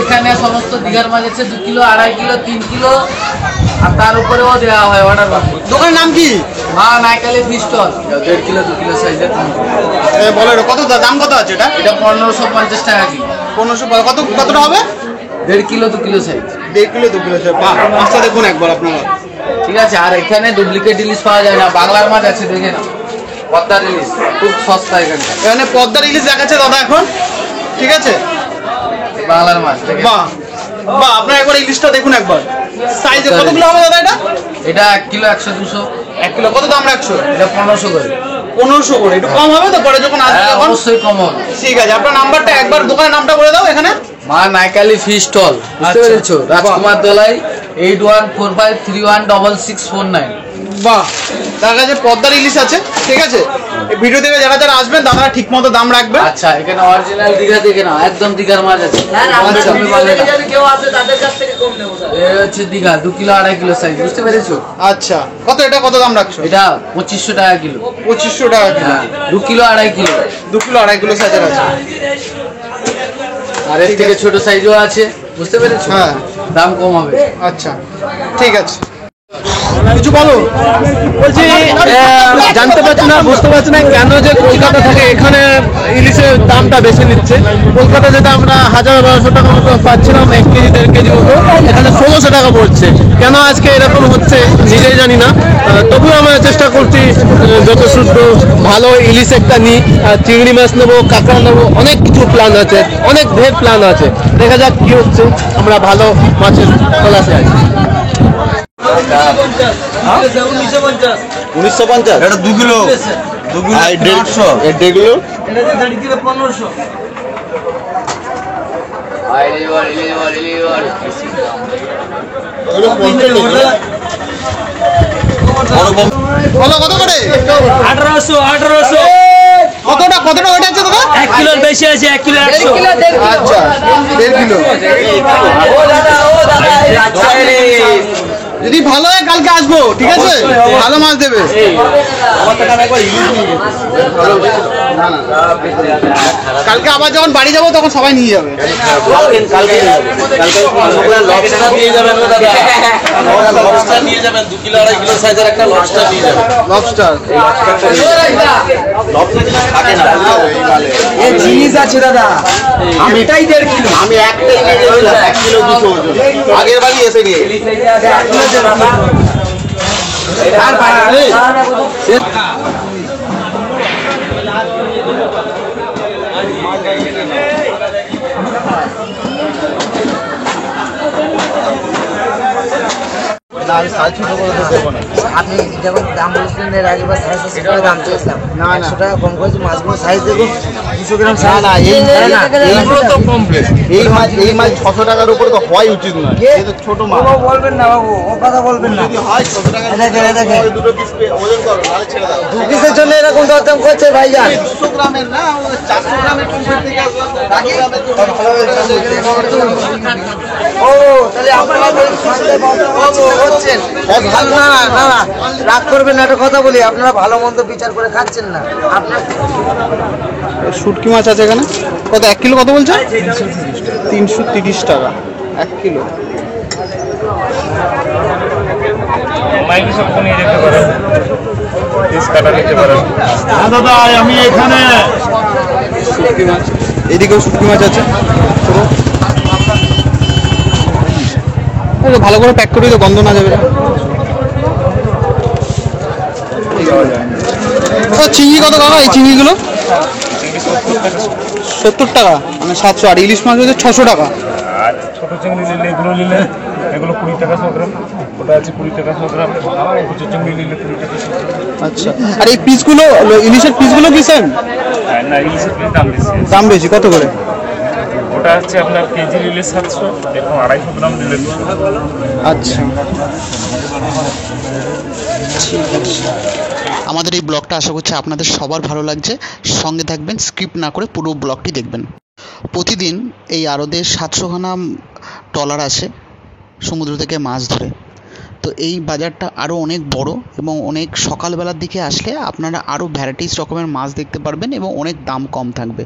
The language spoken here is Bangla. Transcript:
এখানে সমস্ত দীঘার মাছ আছে 2 কিলো 2.5 কিলো 3 কিলো আর তার উপরেও দেওয়া হয় অর্ডার করতে। দোকানের নাম কি? মা নাইকালি ফিশ স্টল। 1.5 কিলো 2 কিলো সাইজের। বলো কত দাম কত আছে এটা? এটা 1550 টাকা কিলো। 1500 কতটা হবে? 1.5 kilo 2 kilo size. 1.5 kilo 2 kilo size. বাহ, মাছটা দেখুন একবার আপনারা। ঠিক আছে। আর এখানে ডুপ্লিকেট ইলিশ পাওয়া যায় না, বাংলার মাছ আছে দেখে না। পদ্মার ইলিশ খুব সস্তা এখানে পদ্মার ইলিশ দেখাচ্ছে দাদা এখন। ঠিক আছে, বাংলার মাছ। বাহ বাহ, আপনারা একবার ইলিশটা দেখুন একবার। সাইজে কতগুলো হবে দাদা এটা? এটা 1 কিলো 100 200। 1 কিলো কত দাম রাখছো? এটা 1500 করে। 1500 করে। একটু কম হবে তো পরে যখন আসবে? অবশ্যই কম হবে। ঠিক আছে, আপনার নাম্বারটা একবার দোকানের নামটা বলে দাও এখানে। মা নাইকালি ফিশ স্টল, বুঝতে পেরেছো? রাজকুমার দোলাই 8145316649। বাহ, তার কাছে পদ্মার ইলিশ আছে। ঠিক আছে, এই ভিডিও থেকে যারা যারা আসবেন দাদা ঠিক মতো দাম রাখবে। আচ্ছা, এখানে অরিজিনাল দীঘা থেকে না, একদম দীঘার মাছ আছে। কেউ আসে তাদের কাছ থেকে কম নেব। এই হচ্ছে দীঘা 2 কিলো 2.5 কিলো সাইজ, বুঝতে পেরেছো? আচ্ছা, এটা কত দাম রাখছো? এটা 2500 টাকা কিলো। 2500 টাকা kilo. 2 kilo 2.5 kilo. 2 kilo 2.5 kilo সাইজের আছে। আর এর থেকে ছোট সাইজও আছে, বুঝতে পেরেছো? হ্যাঁ, দাম কম হবে। আচ্ছা, ঠিক আছে। কিছু বলো। বলছি জানতে পারছি না, বুঝতে পারছি না কেন যে কলকাতা থেকে এখানে ইলিশের দামটা বেশি নিচ্ছে। কলকাতা যেটা আমরা 1000-1200 টাকা মতো পাচ্ছিলাম 1 কেজি 1.5 কেজি মতো, এখানে 1600 টাকা পড়ছে। কেন আজকে এরকম হচ্ছে নিজেই জানি না। তবুও আমরা চেষ্টা করছি যত শুদ্ধ ভালো ইলিশ একটা নিই, চিংড়ি মাছ নেবো, কাঁকড়া নেবো, অনেক কিছু প্ল্যান আছে, অনেক ঢের প্ল্যান আছে। দেখা যাক কি হচ্ছে। আমরা ভালো মাছের তলাশে আছি। 1950 এটা 2 কিলো 2 কিলো 150 1.5 কিলো এটা 1.5 কিলো 1500। বলো কত করে? 1800 কতটা ওটা আছে দাদা? 1 কিলোর বেশি আছে, 1 কিলো 100। আচ্ছা, 1.5 কিলো। যদি ভালো হয় কালকে আসবো, ঠিক আছে? ভালো মাছ দেবে। কালকে আবার যখন বাড়ি যাবো তখন সবাই নিয়ে যাবে। জিনিস আছে দাদা, আমি এটাই 1.5 কিলো। আমি একটাই নিয়ে গেছিলাম 1 কিলো 200 ওজন। আগের বাড়ি এসে নিয়ে আমি 750 করে দেবো না। আপনি যখন দাম বলেছিলেন এর আগে 750 করে দাম চেয়েছিলাম। 100 টাকা কম করেছি। মাছগুলো সাইজ দেখুন, 200 গ্রাম সাইজ। না, এইগুলো তো কমপ্লিট। এই মাছ 600 টাকার উপরে তো হওয়াই উচিত না। এটা ছোট মাছ। বলবেন না বাবু, ও কথা বলবেন না। যদি হয় 600 টাকা দেখেন দুটো পিস ওজন করো, নাহলে ছেড়ে দাও। 2 পিসের জন্য এরকম দরদাম করছে ভাইজান। 200 গ্রামের না, 400 গ্রামের কমপ্লিট থেকে আসলাম তো। বাকি গ্রামের তো ও তাহলে আপনারা হচ্ছেন ভালো না। না না, রাগ করবেন না, একটা কথা বলি, আপনারা ভালো মন্দ বিচার করে খাচ্ছেন না। আপনার শুটকি মাছ আছে এখানে। কত 1 কিলো কত বলছো? 330 টাকা 1 কিলো। দাদা আমি এখানে শুটকি মাছ, এদিকেও শুটকি মাছ আছে। ভালো করে প্যাক করে তো গন্ধ না যাবে। চিংড়ি কত টাকা? এই চিংড়িগুলো 70 টাকা, মানে 700। আর ইলিশ মাছ হচ্ছে 600 টাকা। আর ছোট চিংড়ি নিলে এগুলো 20 টাকা 100 গ্রাম। ওটা আছে 20 টাকা 100 গ্রাম। কুচো চিংড়ি নিলে 20 টাকা 100 গ্রাম। আচ্ছা, আর এই পিসগুলো ইলিশের পিসগুলো কি সেম? না, ইলিশের পিস দাম বেশি। দাম বেশি কত করে? ওটা হচ্ছে আপনার কেজি নিলে 700, এরকম 250 গ্রাম নিলে 200। আচ্ছা, আমাদের এই ব্লগটা আশা করছি আপনাদের সবার ভালো লাগছে। সঙ্গে থাকবেন, স্কিপ না করে পুরো ব্লগটি দেখবেন। প্রতিদিন এই আড়তে 700খানা ট্রলার আসে সমুদ্র থেকে মাছ ধরে। তো এই বাজারটা আরও অনেক বড় এবং অনেক সকালবেলার দিকে আসলে আপনারা আরও ভ্যারাইটিস রকমের মাছ দেখতে পারবেন এবং অনেক দাম কম থাকবে।